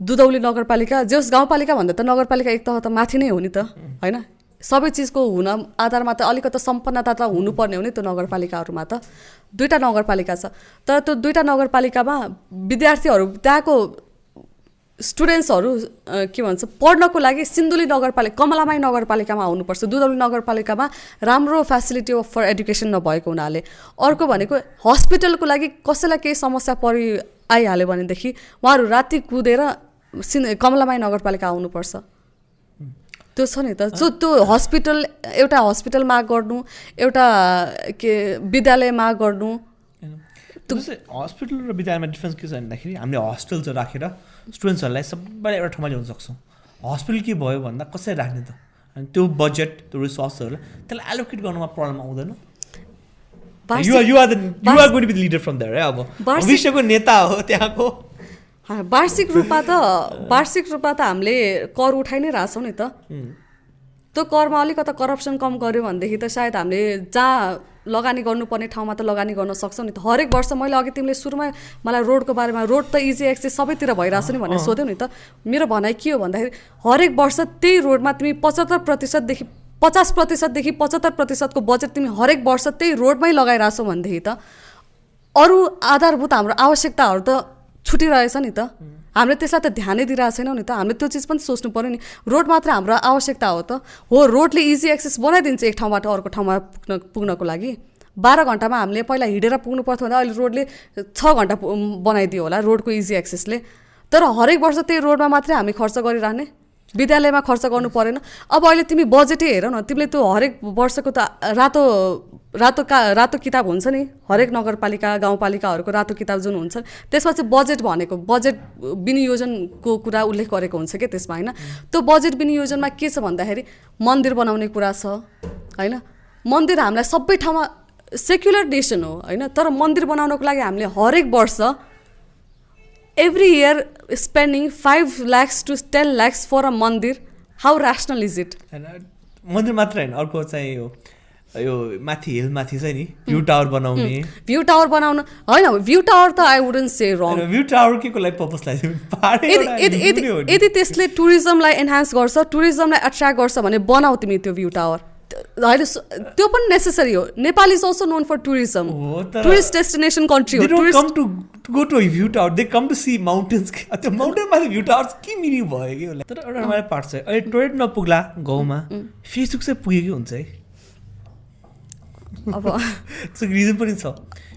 दुधौली नगरपालिका, जस गाउँपालिका भन्दा त नगरपालिका एक तह त माथि नै हो नि त होइन, सबै चिजको हुन आधारमा त अलिकति सम्पन्नता त हुनुपर्ने हो नि त्यो नगरपालिकाहरूमा त 2टा नगरपालिका छ तर त्यो 2टा नगरपालिकामा विद्यार्थीहरू त्यहाँको स्टुडेन्ट्सहरू के भन्छ पढ्नको लागि सिन्धुली नगरपालिका कमलामाई नगरपालिकामा आउनुपर्छ दुधौली नगरपालिकामा राम्रो फ्यासिलिटी फर एजुकेसन नभएको हुनाले अर्को भनेको हस्पिटलको लागि कसैलाई केही समस्या आइहाल्यो भनेदेखि उहाँहरू राति कुदेर कमलामाई नगरपालिका आउनुपर्छ त्यो छ नि त सो त्यो एउटा हस्पिटल माग गर्नु एउटा के विद्यालय माग गर्नु हस्पिटल र विद्यालयमा डिफ्रेन्स के छ भन्दाखेरि हामीले हस्टेल चाहिँ राखेर स्टुडेन्ट्सहरूलाई सबैलाई एउटा ठाउँमा ल्याउन सक्छौँ हस्पिटल के भयो भन्दा कसरी राख्ने त अनि त्यो बजेट त्यो रिसोर्सहरूलाई त्यसलाई एलोकेट गर्नुमा प्रब्लम आउँदैन you are going to be the leader from there अब भविष्यको नेता हो त्यहाँको वार्षिक रूपमा त हामीले कर उठाइ नै रहेछौँ नि त त्यो करमा अलिकता करप्सन कम गर्यो भनेदेखि त सायद हामीले जहाँ लगानी गर्नुपर्ने ठाउँमा त लगानी गर्न सक्छौँ नि त हरेक वर्ष मैले अघि तिमीले सुरुमै मलाई रोडको बारेमा रोड त इजी एक्सेस सबैतिर भइरहेछ नि भनेर सोध्यौ नि त मेरो भनाइ के हो भन्दाखेरि हरेक वर्ष त्यही रोडमा तिमी 75%देखि 75%को बजेट तिमी हरेक वर्ष त्यही रोडमै लगाइरहेछौ भनेदेखि त अरू आधारभूत हाम्रो आवश्यकताहरू त छुटिरहेछ नि त हामीले त्यसलाई त ध्यानै दिइरहेको छैनौँ नि त हामीले त्यो चिज पनि सोच्नु पऱ्यो नि रोड मात्र हाम्रो आवश्यकता हो त हो रोडले इजी एक्सेस बनाइदिन्छ एक ठाउँबाट अर्को ठाउँमा पुग्नको लागि 12 घन्टामा हामीले पहिला हिँडेर पुग्नु पर्थ्यो भने अहिले रोडले 6 घन्टा बनाइदियो होला रोडको इजी एक्सेसले तर हरेक वर्ष त्यही रोडमा मात्रै हामी खर्च गरिरहने विद्यालयमा खर्च गर्नु परेन अब अहिले तिमी बजेटै हेर न तिमीले त्यो हरेक वर्षको त रातो किताब हुन्छ नि हरेक नगरपालिका गाउँपालिकाहरूको रातो किताब जुन हुन्छ त्यसमा चाहिँ बजेट भनेको बजेट विनियोजनको कुरा उल्लेख गरेको हुन्छ के त्यसमा हैन त्यो बजेट विनियोजनमा के छ भन्दाखेरि मन्दिर बनाउने कुरा छ हैन मन्दिर हामीलाई सबै ठाउँमा सेक्युलर नेसन हो हैन तर मन्दिर बनाउनको लागि हामीले हरेक वर्ष every year spending 5 lakhs to 10 lakhs for a mandir how rational is it मन्दिर मात्र हैन अर्को चाहिँ यो माथि हिल माथि चाहिँ नि भ्यू टावर बनाउनु हैन भ्यू टावर त I wouldn't say wrong view tower के को लागि पर्पस लाग्छ यदि त्यसले टुरिज्मलाई एन्हान्स गर्छ टुरिज्मलाई अट्र्याक्ट गर्छ भने बनाऊ तिमी त्यो भ्यू टावर अहिले त्यो पनि नेसेसरी हो Nepal is also known for tourism tourist destination country हो tourist come to go to view tower they come to see mountains त्यो माउन्टेनमा भ्यू टावर के मिनिङ भयो कि होला तर एउटा मलाई पार्ट छ अहिले टोयलेट नपुग्ला गाउँमा फेसबुक चाहिँ पुगेकै हुन्छ है अब रिजन पनि छ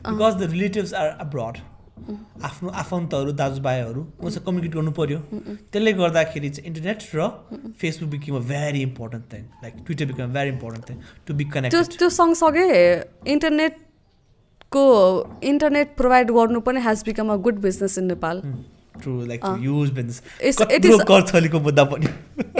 because the relatives are abroad आफ्नो आफन्तहरू दाजुभाइहरू उनीसँग कम्युनिकेट गर्नु पर्यो त्यसले गर्दाखेरि चाहिँ इन्टरनेट र Facebook become a very important thing like Twitter become very important thing to be connected त्यो सँगसँगै इन्टरनेट प्रोभाइड गर्नु पनि has become a good business in Nepal True, like to use business.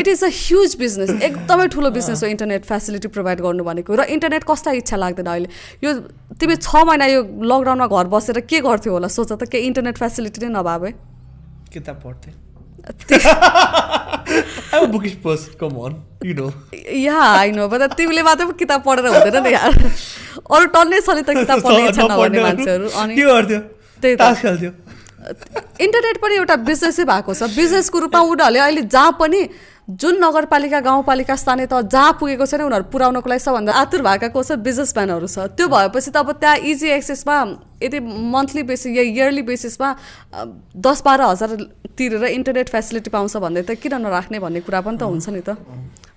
It is a huge business. एकदमै ठुलो business हो internet facility provide गर्नु भनेको र इन्टरनेट कसलाई इच्छा लाग्दैन अहिले यो तिमी 6 महिना यो लकडाउनमा घर बसेर के गर्थ्यौ होला सोच त के इन्टरनेट फ्यासिलिटी नै नभए किताब पढ्थे I'm a bookish person, come on, you know. Yeah, I know, but तिमीले मात्र किताब पढेर हुँदैन नि यार अरु टन्नै छ नि त किताब पढ्ने इच्छा नगर्ने मान्छेहरु अनि के गर्थ्यो त्यही तास खेल्थ्यो इन्टरनेट पनि एउटा बिजनेसै भएको छ बिजनेसको रूपमा उनीहरूले अहिले जहाँ पनि जुन नगरपालिका गाउँपालिका स्थानीय तह जहाँ पुगेको छैन उनीहरू पुर्याउनको लागि सबभन्दा आतुर भएका को छ बिजनेसम्यानहरू छ त्यो भएपछि त अब त्यहाँ इजी एक्सेसमा यदि मन्थली बेसिस या इयरली बेसिसमा 10-12 हजार तिरेर इन्टरनेट फेसिलिटी पाउँछ भन्दै त किन नराख्ने भन्ने कुरा पनि त हुन्छ नि त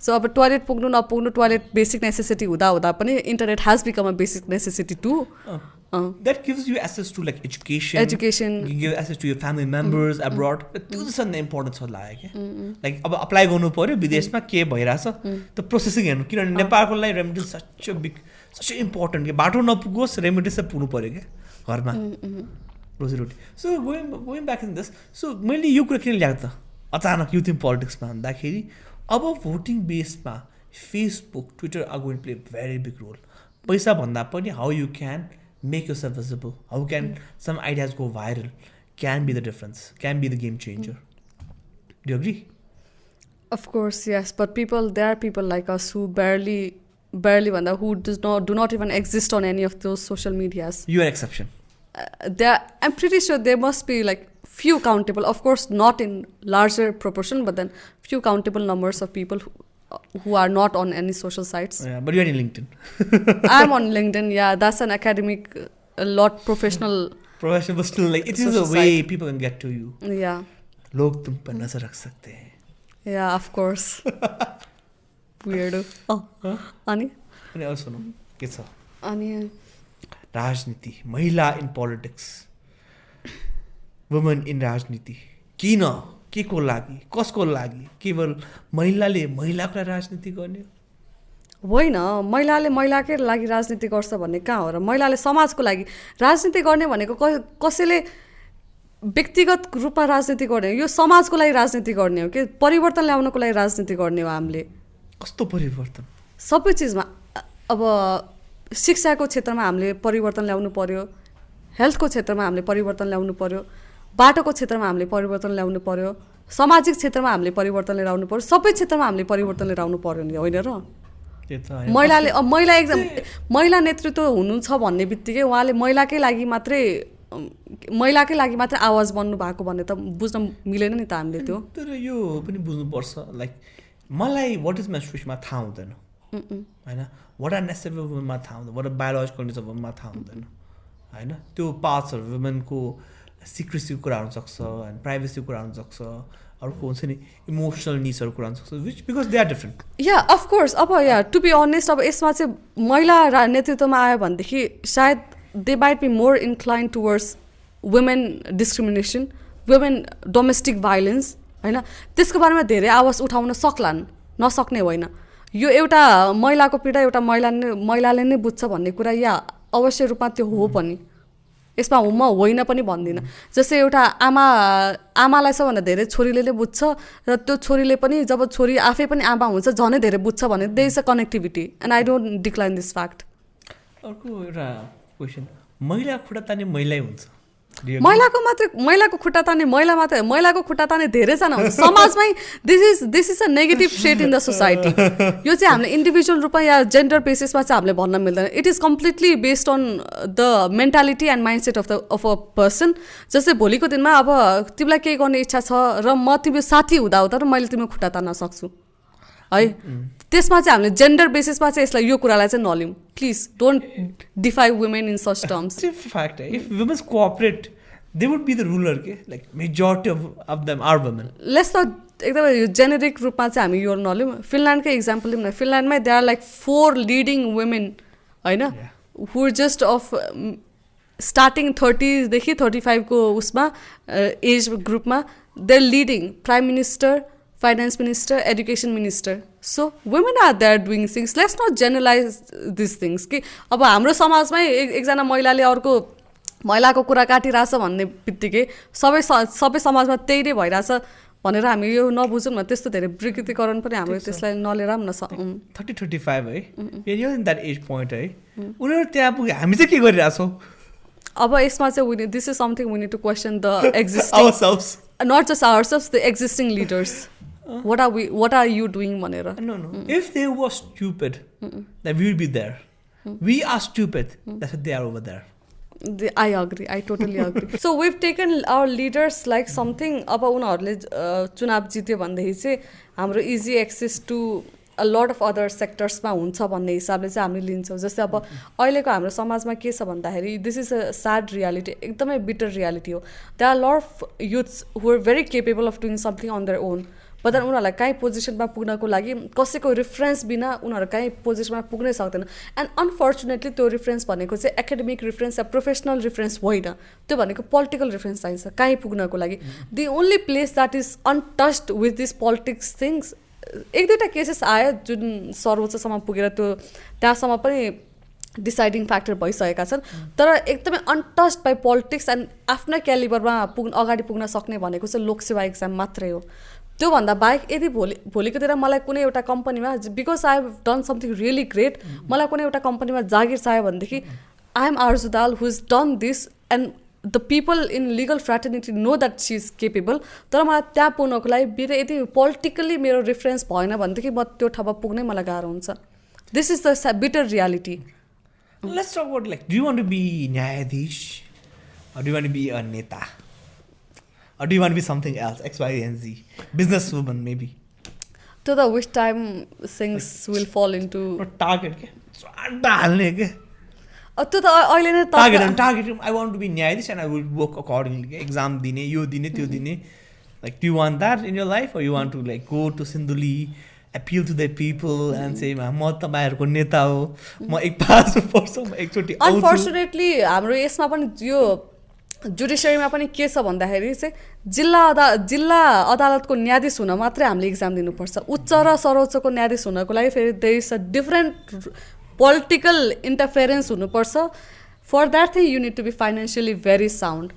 सो अब टोयलेट पुग्नु नपुग्नु टोयलेट बेसिक नेसेसिटी हुँदा पनि internet has become a basic necessity to that gives you access to like education you give access to your family members abroad त्यो चाहिँ इम्पोर्टेन्ट छ लाग्यो के लाइक अब अप्लाई गर्नु पर्यो विदेशमा के भइरहेछ त्यो प्रोसेसिङ हेर्नु किनभने नेपालको लागि रेमिटेन्स सच इम्पोर्टेन्ट के बाटो नपुगोस् रेमिटेन्स चाहिँ पुग्नु पर्यो क्या घरमा रोजीरोटी so going back in this so मैले यो कुरा किन ल्याएको त अचानक युथ इन पोलिटिक्समा भन्दाखेरि अब भोटिङ बेसमा Facebook Twitter are going play very big role पैसा भन्दा पनि how you can make yourself visible, how can some ideas go viral can be the difference, can be the game changer. Do you agree? Of course, yes, but there are people like us who barely who do not even exist on any of those social medias. You are exception. I'm pretty sure there must be like few countable, of course not in larger proportion, but then few countable numbers of people who are not on any social sites. Yeah, but you are in LinkedIn. I'm on LinkedIn. Yeah, that's an academic, a lot professional. Professional, but still, like, it is a Social way site. people can get to you. Yeah, लोग तुम पर नजर रख सकते हैं. yeah, of course. Weirdo. Oh, अनि अनि अरू सुनौ के छ अनि राजनीति, महिला इन पोलिटिक्स, वुमेन इन राजनीति. किन, के को लागि, कसको लागि, केवल महिलाले महिलाको लागि राजनीति गर्ने हो? होइन, महिलाले महिलाकै लागि राजनीति गर्छ भन्ने कहाँ हो र? महिलाले समाजको लागि राजनीति गर्ने भनेको कसैले व्यक्तिगत रूपमा राजनीति गर्ने हो, यो समाजको लागि राजनीति गर्ने हो कि परिवर्तन ल्याउनको लागि राजनीति गर्ने हो हामीले. कस्तो परिवर्तन? सबै चिजमा. अब शिक्षाको क्षेत्रमा हामीले परिवर्तन ल्याउनु पर्यो, हेल्थको क्षेत्रमा हामीले परिवर्तन ल्याउनु पर्यो, बाटोको क्षेत्रमा हामीले परिवर्तन ल्याउनु पर्यो, सामाजिक क्षेत्रमा हामीले परिवर्तन लिएर आउनु पर्यो, सबै क्षेत्रमा हामीले परिवर्तन लिएर आउनु पर्यो नि, होइन र? महिलाले महिला एकदम महिला नेतृत्व हुनुहुन्छ भन्ने बित्तिकै उहाँले महिलाकै लागि मात्रै आवाज बन्नु भएको भन्ने त बुझ्न मिलेन नि त हामीले त्यो. तर यो पनि बुझ्नुपर्छ, लाइक मलाई वाट इज मेन्स्ट्रुएसनमा थाहा हुँदैन होइन, वाट आर नेसेसरी वुमेनमा थाहा हुँदैन, what are biological needs of वुमेनमा थाहा हुँदैन होइन. त्यो पार्ट्सहरू वुमेनको सिक्रेसीको कुरा हुनसक्छ होइन, प्राइभेसीको कुरा हुनसक्छ, अर्को हुन्छ नि इमोसनल निड्सहरू कुरा हुनसक्छ, which because they are different. Yeah of course. अब या टु बी अनेस्ट, अब यसमा चाहिँ महिला नेतृत्वमा आयो भनेदेखि सायद they might be more incline towards women discrimination, women domestic violence होइन, त्यसको बारेमा धेरै आवाज उठाउन सक्लान्, नसक्ने होइन. यो एउटा महिलाको पीडा एउटा महिलाले नै बुझ्छ भन्ने कुरा या अवश्य रूपमा त्यो हो पनि. यसमा म होइन पनि भन्दिनँ. जस्तै एउटा आमालाई सबभन्दा धेरै छोरीले नै बुझ्छ र त्यो छोरीले पनि जब छोरी आफै पनि आमा हुन्छ झनै धेरै बुझ्छ भने there is a connectivity and I don't decline this fact. अर्को एउटा क्वेसन, महिला खुट्टा तान्ने महिलै हुन्छ? महिलाको खुट्टा तान्ने महिला मात्रै, महिलाको खुट्टा तान्ने धेरैजना हुन्छ समाजमै. This is a negative trait in the society. यो चाहिँ हामीले इन्डिभिजुअल रूपमा या जेन्डर बेसिसमा चाहिँ हामीले भन्न मिल्दैन. It is completely based on the mentality and mindset of a person. जस्तै भोलिको दिनमा अब तिमीलाई केही गर्ने इच्छा छ र म तिम्रो साथी हुँदा र मैले तिम्रो खुट्टा तान्न सक्छु है, त्यसमा चाहिँ हामीले जेन्डर बेसिसमा चाहिँ यसलाई यो कुरालाई चाहिँ नलिउँ. Please don't defy women in such terms. Fact है, if women's cooperate they would be the ruler के, like majority of them are women. Let's not एकदमै यो जेनेरिक रूपमा चाहिँ हामी यो नलिउँ. फिनल्यान्डकै इक्जाम्पल लिउँ न. फिनल्यान्डमै they are like 4 leading women होइन, हु जस्ट अफ स्टार्टिङ 30 देखि 35 को उसमा एज ग्रुपमा they leading prime minister, finance minister, education minister. So women are there doing things. Let's not generalise this things कि अब हाम्रो समाजमै एकजना महिलाले अर्को महिलाको कुरा काटिरहेछ भन्ने बित्तिकै सबै समाजमा त्यही नै भइरहेछ भनेर हामी यो नबुझौँ न. त्यस्तो धेरै विकृतिकरण पनि हामीले त्यसलाई नलिएर पनि 30-35 है, यो इन द्याट एज पोइन्ट है, उनीहरू त्यहाँ पुग्यो, हामी चाहिँ के गरिरहेछौँ? अब यसमा चाहिँ this is something we need to question the existing, not just ourselves, the existing leaders. What are you doing भनेर. No. If they were stupid, then we would be there. We are stupid. That's why they are over there. I agree. I totally agree. So we've taken our leaders like something. अब उनीहरूले चुनाव जित्यो भनेदेखि चाहिँ हाम्रो easy access to a lot of other सेक्टर्समा हुन्छ भन्ने हिसाबले चाहिँ हामीले लिन्छौँ. जस्तै अब अहिलेको हाम्रो समाजमा के छ भन्दाखेरि this is a sad reality, एकदमै बिटर रियालिटी हो. There are lot of youths who are very capable of doing something on their own, but then उनीहरूलाई काहीँ पोजिसनमा पुग्नको लागि कसैको रिफरेन्स बिना उनीहरू काहीँ पोजिसनमा पुग्नै सक्दैन. एन्ड अनफर्चुनेटली त्यो रिफरेन्स भनेको चाहिँ एकाडेमिक रिफरेन्स या प्रोफेसनल रिफरेन्स होइन, त्यो भनेको पोलिटिकल रिफरेन्स चाहिन्छ काहीँ पुग्नको लागि. The only place that is untouched with this politics things. 1-2 cases आयो जुन सर्वोच्चसम्म पुगेर त्यो त्यहाँसम्म पनि डिसाइडिङ फ्याक्टर भइसकेका छन्, तर एकदमै अनटच्ड बाई पोलिटिक्स एन्ड आफ्नै क्यालिबरमा अगाडि पुग्न सक्ने भनेको चाहिँ लोकसेवा एक्जाम मात्रै हो. त्योभन्दा बाहेक यदि भोलिको दिन मलाई कुनै एउटा कम्पनीमा because I have done something really great, मलाई कुनै एउटा कम्पनीमा जागिर चाहियो भनेदेखि I am Arju Dahal who is done this and the people in legal fraternity know that she is capable. तर मलाई त्यहाँ पुग्नको लागि मेरो यदि पोलिटिकल्ली मेरो रिफरेन्स भएन भनेदेखि म त्यो ठाउँमा पुग्नै मलाई गाह्रो हुन्छ. This is the bitter reality. Let's talk about, like, do you want to be न्यायाधीश or do you want to be a neta? Or do you want to be something else, X, Y, and Z? Businesswoman, maybe? To the which time things will fall into target के स्वाट हाल्ने के त्यो त अहिले नै target I want to be न्यायाधीश and I will work accordingly के एक्जाम दिने यो दिने त्यो दिने like do want that in your life or you want to like go to Sindhuli, appeal to the people and say म तपाईँहरूको नेता हो म एक पास पर्छ म एकचोटि आउँछु अनफर्चुनेटली हाम्रो यसमा पनि यो जुडिसियरीमा पनि के छ भन्दाखेरि चाहिँ जिल्ला अदालतको न्यायाधीश हुन मात्रै हामीले इक्जाम दिनुपर्छ उच्च र सर्वोच्चको न्यायाधीश हुनको लागि फेरि there is a different political interference हुनुपर्छ for that thing you need to be financially very sound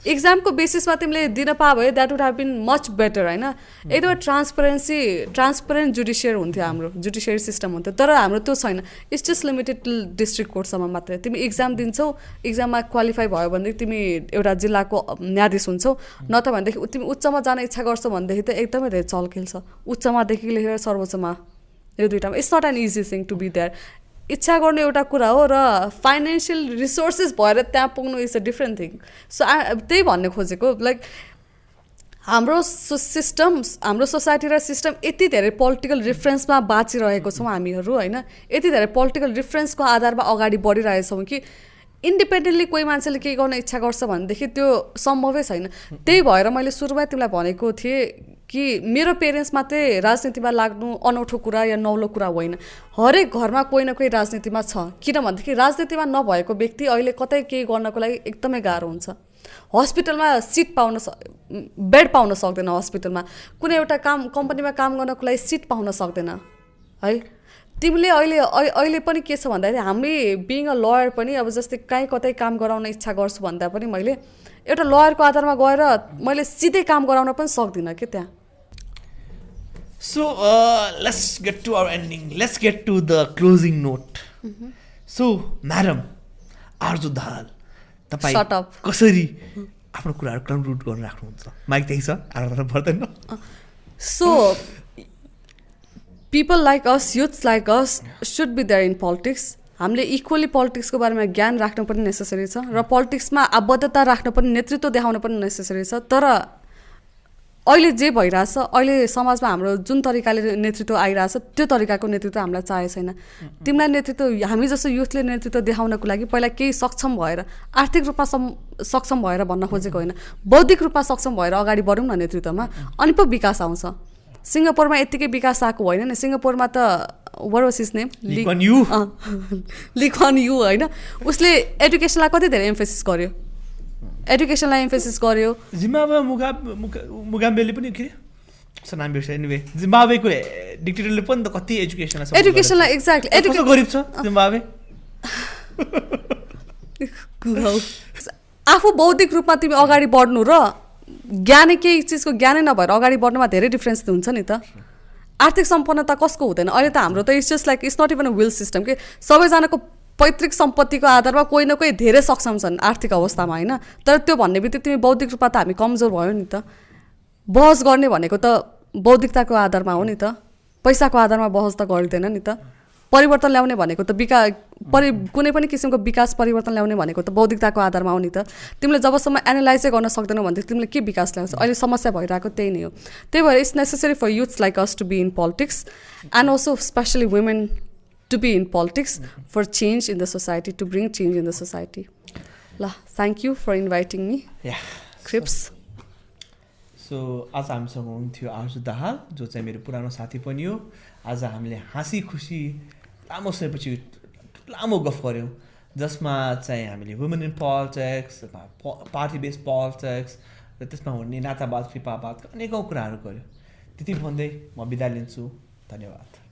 इक्जामको बेसिसमा तिमीले दिन पाए भए that would have been much better होइन एकदमै ट्रान्सपरेन्ट जुडिसियरी हुन्थ्यो हाम्रो जुडिसियरी सिस्टम हुन्थ्यो तर हाम्रो त्यो छैन it's just limited to district कोर्टसम्म मात्रै तिमी इक्जाम दिन्छौ इक्जाममा क्वालिफाई भयो भनेदेखि तिमी एउटा जिल्लाको न्यायाधीश हुन्छौ न त भनेदेखि तिमी उच्चमा जान इच्छा गर्छौ भनेदेखि त एकदमै धेरै चलखेल छ उच्चमादेखि लिएर सर्वोच्चमा यो दुइटामा it's not an easy thing to be there इच्छा गर्ने एउटा कुरा हो र फाइनेन्सियल रिसोर्सेस भएर त्यहाँ पुग्नु is a different thing so त्यही भन्ने खोजेको लाइक हाम्रो हाम्रो सोसाइटी र सिस्टम यति धेरै पोलिटिकल रिफरेन्समा बाँचिरहेको छौँ हामीहरू होइन यति धेरै पोलिटिकल रिफरेन्सको आधारमा अगाडि बढिरहेछौँ कि इन्डिपेन्डेन्टली कोही मान्छेले केही गर्न इच्छा गर्छ भनेदेखि त्यो सम्भवै छैन त्यही भएर मैले सुरुमै तिमीलाई भनेको थिएँ कि मेरो पेरेन्ट्स मात्रै राजनीतिमा लाग्नु अनौठो कुरा या नौलो कुरा होइन हरेक घरमा कोही न कोही राजनीतिमा छ किनभनेदेखि राजनीतिमा नभएको व्यक्ति अहिले कतै केही गर्नको लागि एकदमै गाह्रो हुन्छ हस्पिटलमा सिट बेड पाउन सक्दैन हस्पिटलमा कुनै एउटा कम्पनीमा काम गर्नको लागि सिट पाउन सक्दैन है तिमीले अहिले पनि के छ भन्दाखेरि हामी बिइङ अ लयर पनि अब जस्तै कहीँ कतै काम गराउन इच्छा गर्छु भन्दा पनि मैले एउटा लयरको आधारमा गएर मैले सिधै काम गराउन पनि सक्दिनँ के त्यहाँ So let's get to our ending. Let's get to the closing note. So, madam, Arzoo Dahal, तपाईँ Shut up. कसरी आफ्नो कुराहरू कन्क्लुड गर्न राख्नुहुन्छ माइक त्यही छ आएर पर्दैन So people like us, youths like us should be there in politics. हामीले इक्वली पोलिटिक्सको बारेमा ज्ञान राख्नु पनि नेसेसरी छ र पोलिटिक्समा आबद्धता राख्नु पनि नेतृत्व देखाउनु पनि नेसेसरी छ तर अहिले जे भइरहेछ अहिले समाजमा हाम्रो जुन तरिकाले नेतृत्व आइरहेछ त्यो तरिकाको नेतृत्व हामीलाई चाहेको छैन तिमीलाई नेतृत्व हामी जस्तो युथले नेतृत्व देखाउनको लागि पहिला केही सक्षम भएर आर्थिक रूपमा सक्षम भएर भन्न खोजेको होइन बौद्धिक रूपमा सक्षम भएर अगाडि बढौँ न नेतृत्वमा अनि पो विकास आउँछ सिङ्गापुरमा यत्तिकै विकास आएको होइन नि सिङ्गापुरमा त what was his name? Lee Kuan Yew. Lee Kuan Yew होइन उसले एडुकेसनलाई कति धेरै एम्फेसिस गर्यो एडुकेसनलाई एम्फेसिस गर्यो जिम्बाब्वे मुगाम्बेले पनि के नाम बिर्सेँ एनिवे जिम्बाब्वेको डिक्टेटरले पनि त कति एडुकेसनलाई एक्ज्याक्टली कस्तो गरिब छ जिम्बाब्वे आफू बौद्धिक रूपमा तिमी अगाडि बढ्नु र ज्ञानै केही चिजको ज्ञानै नभएर अगाडि बढ्नुमा धेरै डिफ्रेन्स हुन्छ नि त आर्थिक सम्पन्नता कसको हुँदैन अहिले त हाम्रो त it's just like it's not even a will system कि सबैजनाको पैतृक सम्पत्तिको आधारमा कोही न कोही धेरै सक्षम छन् आर्थिक अवस्थामा होइन तर त्यो भन्ने बित्तिकै तिमी बौद्धिक रूपमा त हामी कमजोर भयो नि त बहस गर्ने भनेको त बौद्धिकताको आधारमा हो नि त पैसाको आधारमा बहस त गरिँदैन नि त परिवर्तन ल्याउने भनेको त कुनै पनि किसिमको विकास परिवर्तन ल्याउने भनेको त बौद्धिकताको आधारमा हो नि त तिमीले जबसम्म एनालाइजै गर्न सक्दैनौ भने तिमीले के विकास ल्याउँछ अहिले समस्या भइरहेको त्यही नै हो त्यही भएर it's necessary for youths like us to be in politics and also specially women to be in politics for change in the society to bring change in the society ल thank you for inviting me क्रिप्स so आज हामीसँग हुनुहुन्थ्यो आर्जू दाहाल जो चाहिँ मेरो पुरानो साथी पनि हो आज हामीले हाँसी खुसी लामो समयपछि लामो गफ गऱ्यौँ जसमा चाहिँ हामीले women in politics party based politics र त्यसमा हुने नातावाद कृपावाद अनेकौँ कुराहरू गऱ्यौँ त्यति भन्दै म बिदा लिन्छु धन्यवाद